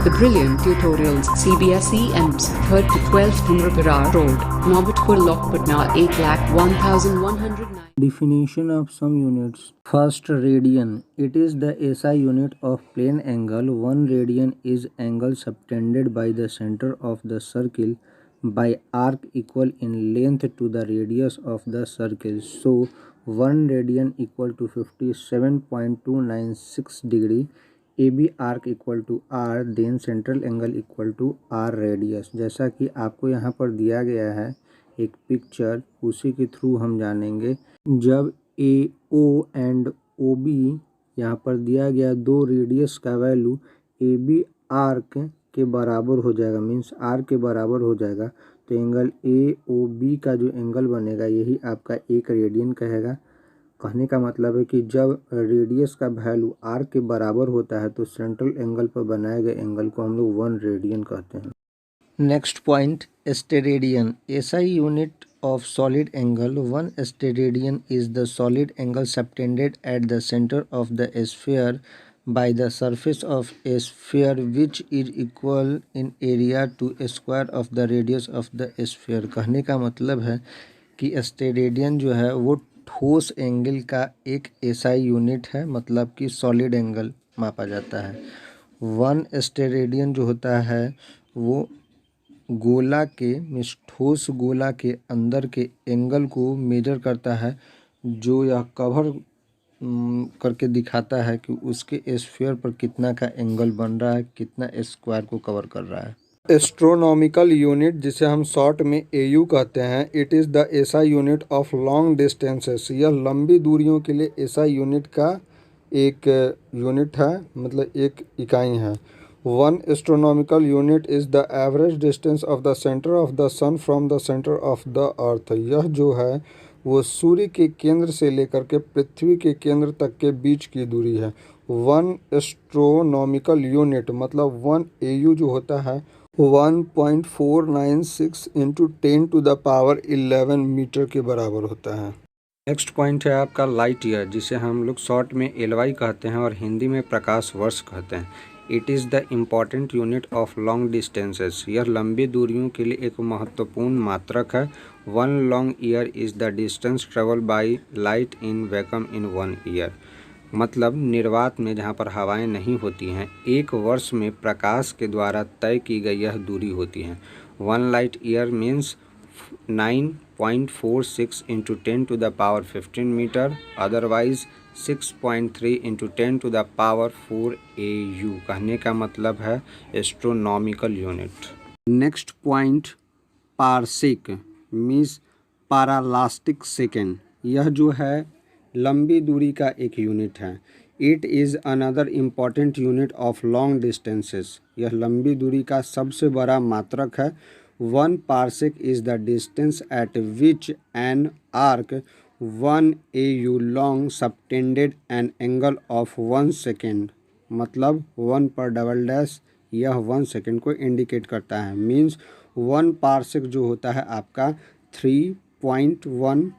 The Brilliant Tutorials CBSE and 3rd to 12th Humrapura Road, Mohabbatpur Lokpatna 8,01,109. Definition of some units. First, radian. It is the SI unit of plane angle. 1 radian is angle subtended by the center of the circle by arc equal in length to the radius of the circle. So 1 radian equal to 57.296 degree. AB arc equal to R, then central angle equal to R radius. जैसा कि आपको यहाँ पर दिया गया है एक picture, उसी के थ्रू हम जानेंगे। जब AO एंड OB यहाँ पर दिया गया दो रेडियस का वैल्यू AB आर्क के बराबर हो जाएगा, मीन्स R के बराबर हो जाएगा, तो एंगल AOB का जो एंगल बनेगा यही आपका 1 रेडियन कहेगा। कहने का मतलब है कि जब रेडियस का वैल्यू R के बराबर होता है तो सेंट्रल एंगल पर बनाए गए एंगल को हम लोग 1 रेडियन कहते हैं। Next point, steradian. SI unit of solid angle. 1 steradian is the solid angle subtended at the center of the sphere by the surface of a sphere which is equal in area to a square of the radius of the sphere। कहने का मतलब है कि steradian जो है वो ठोस angle का एक SI यूनिट है, मतलब कि सॉलिड एंगल मापा जाता है। 1 स्टेरेडियन जो होता है वो गोला के मीन्स ठोस गोला के अंदर के एंगल को मेजर करता है, जो यह कवर करके दिखाता है कि उसके स्फीयर पर कितना का एंगल बन रहा है, कितना स्क्वायर को कवर कर रहा है। एस्ट्रोनॉमिकल यूनिट, जिसे हम शॉर्ट में AU कहते हैं, it is the SI unit of long distances. यह लंबी दूरियों के लिए SI यूनिट का एक यूनिट है, मतलब एक इकाई है। 1 astronomical unit is the average distance of the center of the sun from the center of the earth। यह जो है वो सूर्य के केंद्र से लेकर के पृथ्वी के केंद्र तक के बीच की दूरी है। 1 astronomical unit मतलब 1 AU जो होता है 1.496 इंटू 10⁻11 मीटर के बराबर होता है। नेक्स्ट पॉइंट है आपका लाइट ईयर, जिसे हम लोग शॉर्ट में LY कहते हैं और हिंदी में प्रकाश वर्ष कहते हैं। It is the important unit of long distances. यह लंबी दूरियों के लिए एक महत्वपूर्ण मात्रक है। 1 long year is the distance travel by light in vacuum in 1 year. मतलब निर्वात में जहाँ पर हवाएं नहीं होती हैं, एक वर्ष में प्रकाश के द्वारा तय की गई यह दूरी होती है। 1 light year means 9.46 into 10⁻15 metre, otherwise 6.3 into 10⁻4 AU। कहने का मतलब है astronomical unit. Next point, parsec means parallactic second. यह जो है लंबी दूरी का एक यूनिट है। It is another important unit of long distances. यह लंबी दूरी का सबसे बड़ा मात्रक है। 1 parsec is the distance at which an arc 1 AU long subtended an angle of 1 second। मतलब 1 पर डबल डैश यह 1 सेकेंड को इंडिकेट करता है। मीन्स 1 parsec जो होता है आपका 3.1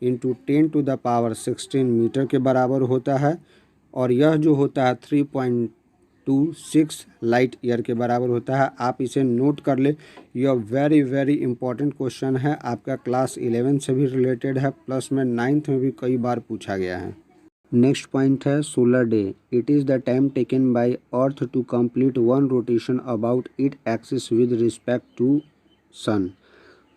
इंटू 10⁻16 मीटर के बराबर होता है, और यह जो होता है 3.26 लाइट ईयर के बराबर होता है। आप इसे नोट कर ले, यह वेरी वेरी इंपॉर्टेंट क्वेश्चन है, आपका क्लास 11 से भी रिलेटेड है, प्लस में 9th में भी कई बार पूछा गया है। नेक्स्ट पॉइंट है solar day. It is the time taken by Earth to complete 1 rotation about it axis with respect to sun.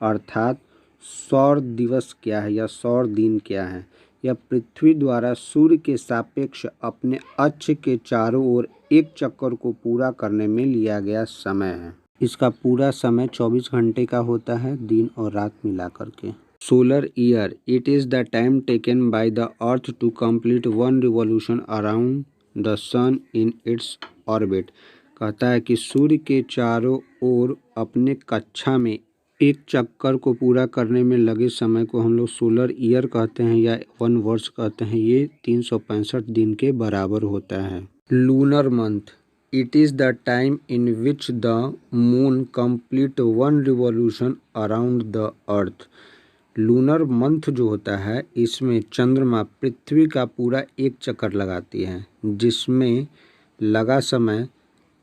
अर्थात सौर दिवस क्या है या सौर दिन क्या है? यह पृथ्वी द्वारा सूर्य के सापेक्ष अपने अक्ष के चारों ओर एक चक्कर को पूरा करने में लिया गया समय है। इसका पूरा समय 24 घंटे का होता है, दिन और रात मिलाकर के। Solar year, it is the time taken by the earth to complete 1 revolution around the sun in its orbit. कहता है कि सूर्य के चारों ओर अपने कक्षा में एक चक्कर को पूरा करने में लगे समय को हम लोग सोलर ईयर कहते हैं या 1 वर्ष कहते हैं। ये 365 दिन के बराबर होता है। Lunar month, it is the time in which the moon complete 1 revolution around the earth. Lunar month जो होता है इसमें चंद्रमा पृथ्वी का पूरा एक चक्कर लगाती है, जिसमें लगा समय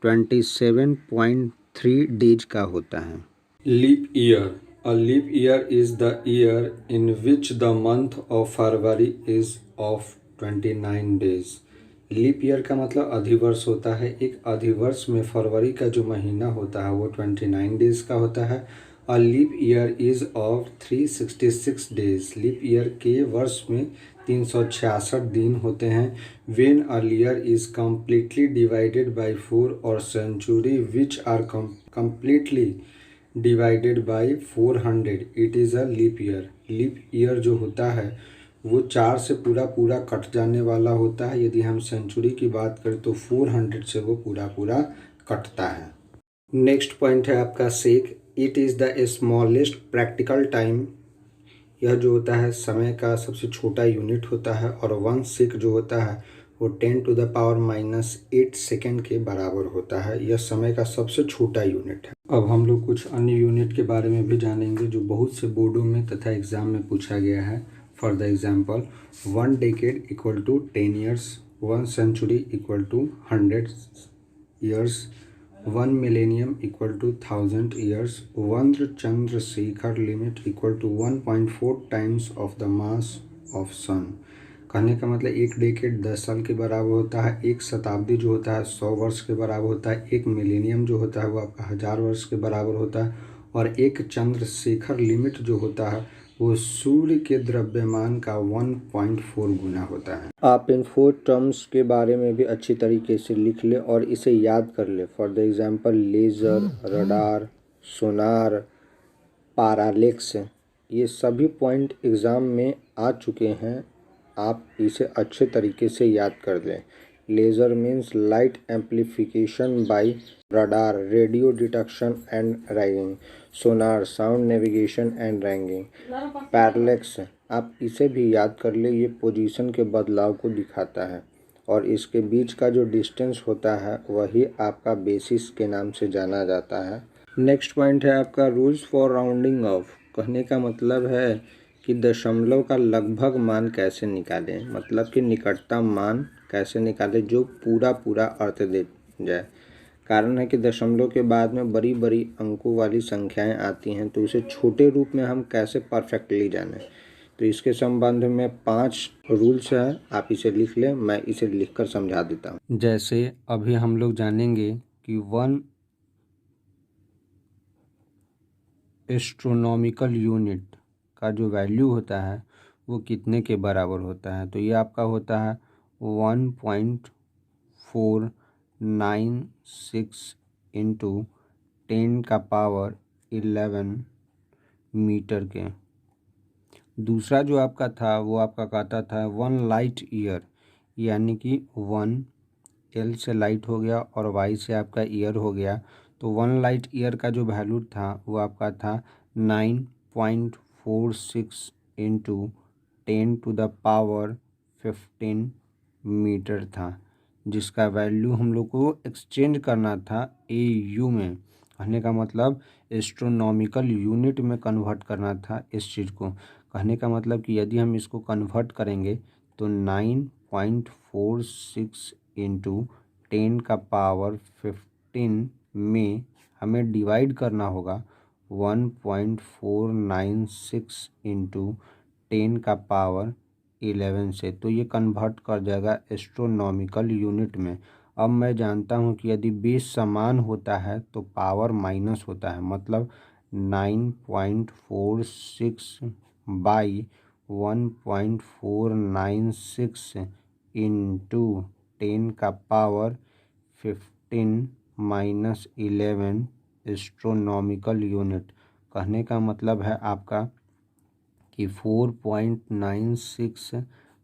27.3 डेज का होता है। Leap year. A leap year is the year in which the month of February is of 29 days. Leap year का मतलब अधिवर्ष होता है। एक अधिवर्ष में फरवरी का जो महीना होता है वो 29 डेज का होता है। A leap year is of 366 days. Leap year के वर्ष में 366 दिन होते हैं। When a year is completely divided by 4 और century which are completely divided by 400 it is a leap year. Leap year जो होता है वो 4 से पूरा पूरा कट जाने वाला होता है। यदि हम सेंचुरी की बात करें तो 400 से वो पूरा पूरा कटता है। नेक्स्ट पॉइंट है आपका sec. It is the smallest practical time. यह जो होता है समय का सबसे छोटा यूनिट होता है। और 1 सेक जो होता है वो 10⁻⁻8 सेकेंड के बराबर होता है। यह समय का सबसे छोटा यूनिट है। अब हम लोग कुछ अन्य यूनिट के बारे में भी जानेंगे जो बहुत से बोर्डों में तथा एग्जाम में पूछा गया है। For the example 1 decade equal to 10 years, 1 century equal to 100 years, 1 millennium equal to 1000 years, 1 Chandrasekhar limit equal to 1.4 times of the mass of sun. कहने का मतलब 1 डेकेड 10 साल के बराबर होता है। 1 शताब्दी जो होता है 100 वर्ष के बराबर होता है। 1 मिलेनियम जो होता है वो आपका 1000 वर्ष के बराबर होता है। और 1 चंद्रशेखर लिमिट जो होता है वो सूर्य के द्रव्यमान का 1.4 गुना होता है। आप इन 4 टर्म्स के बारे में भी अच्छी तरीके से लिख ले और इसे याद कर ले। For the example laser, radar, Sonar, parallax, ये सभी पॉइंट एग्ज़ाम में आ चुके हैं। आप इसे अच्छे तरीके से याद कर लें। Laser means light amplification by radar, radio detection and ragging. Sonar, sound navigation and ragging. Parallax, आप इसे भी याद कर ले, ये पोजीशन के बदलाव को दिखाता है और इसके बीच का जो डिस्टेंस होता है वही आपका बेसिस के नाम से जाना जाता है। नेक्स्ट पॉइंट है आपका रूल्स फॉर राउंडिंग ऑफ। कहने का मतलब है कि दशमलव का लगभग मान कैसे निकालें, मतलब कि निकटतम मान कैसे निकालें जो पूरा पूरा अर्थ दे जाए। कारण है कि दशमलव के बाद में बड़ी बड़ी अंकों वाली संख्याएं आती हैं तो उसे छोटे रूप में हम कैसे परफेक्टली जानें। तो इसके संबंध में 5 रूल्स हैं, आप इसे लिख लें। मैं इसे लिखकर समझा देता हूँ। जैसे अभी हम लोग जानेंगे कि 1 एस्ट्रोनॉमिकल यूनिट का जो वैल्यू होता है वो कितने के बराबर होता है। तो ये आपका होता है 1.496 इंटू 10⁻11 मीटर के। दूसरा जो आपका था वो आपका कहता था 1 लाइट ईयर, यानी कि 1 एल से लाइट हो गया और वाई से आपका ईयर हो गया। तो 1 लाइट ईयर का जो वैल्यू था वो आपका था 9.46 इंटू 10⁻15 मीटर था, जिसका वैल्यू हम लोग को एक्सचेंज करना था AU में। कहने का मतलब एस्ट्रोनॉमिकल यूनिट में कन्वर्ट करना था इस चीज़ को। कहने का मतलब कि यदि हम इसको कन्वर्ट करेंगे तो 9.46 इंटू 10⁻15 में हमें डिवाइड करना होगा 1.496 इंटू 10⁻11 से। तो ये कन्वर्ट कर जाएगा एस्ट्रोनॉमिकल यूनिट में। अब मैं जानता हूँ कि यदि बेस समान होता है तो पावर माइनस होता है, मतलब 9.46 बाई 1.496 इंटू 10⁻15 एस्ट्रोनॉमिकल यूनिट। कहने का मतलब है आपका कि 4.96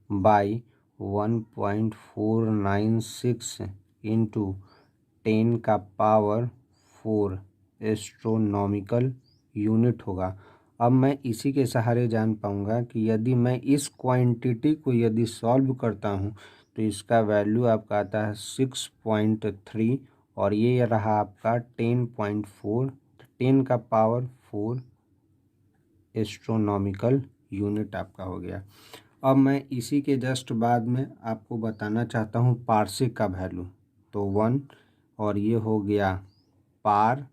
बाई 1.496 इंटू 10⁻4 एस्ट्रोनॉमिकल यूनिट होगा। अब मैं इसी के सहारे जान पाऊंगा कि यदि मैं इस क्वांटिटी को यदि सॉल्व करता हूं तो इसका वैल्यू आपका आता है 6.3 और ये रहा आपका 10.4, 10⁻4 एस्ट्रोनॉमिकल यूनिट आपका हो गया। अब मैं इसी के जस्ट बाद में आपको बताना चाहता हूँ पार्सेक का वैल्यू। तो 1 और ये हो गया पार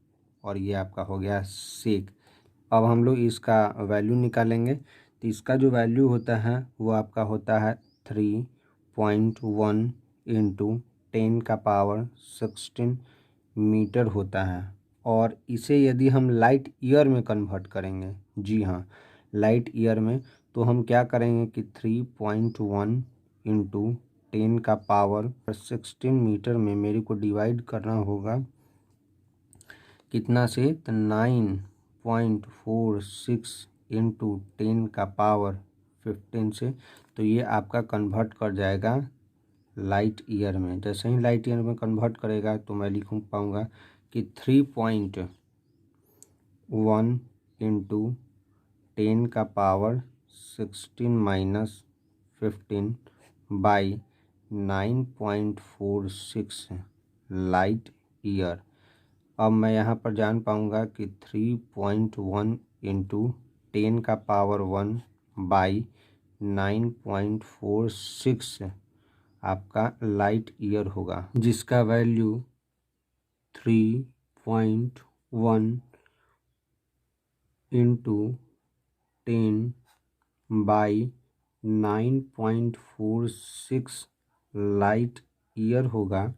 और ये आपका हो गया सेक। अब हम लोग इसका वैल्यू निकालेंगे। तो इसका जो वैल्यू होता है वो आपका होता है 3.1 इंटू 10⁻16 मीटर होता है। और इसे यदि हम लाइट ईयर में कन्वर्ट करेंगे, जी हाँ लाइट ईयर में, तो हम क्या करेंगे कि 3.1 इंटू 10⁻16 मीटर में मेरे को डिवाइड करना होगा कितना से, तो 9.46 इंटू 10⁻15 से। तो ये आपका कन्वर्ट कर जाएगा लाइट ईयर में। जैसे ही लाइट ईयर में कन्वर्ट करेगा तो मैं लिख पाऊँगा कि 3.1 इंटू 10⁻16 - 15 बाई 9.46 लाइट ईयर। अब मैं यहाँ पर जान पाऊँगा कि 3.1 इंटू 10⁻1 बाई 9.46 आपका लाइट ईयर होगा, जिसका value 3.1 into 10 by 9.46 light year होगा।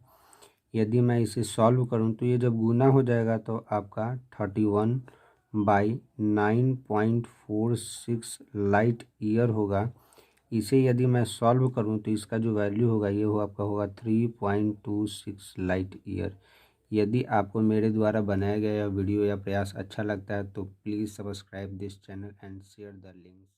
यदि मैं इसे सॉल्व करूं तो ये जब गुना हो जाएगा तो आपका 31 बाई 9.46 लाइट ईयर होगा। इसे यदि मैं सॉल्व करूं तो इसका जो वैल्यू होगा ये हो आपका होगा 3.26 लाइट ईयर। यदि आपको मेरे द्वारा बनाया गया वीडियो या प्रयास अच्छा लगता है तो please subscribe this channel and share the links.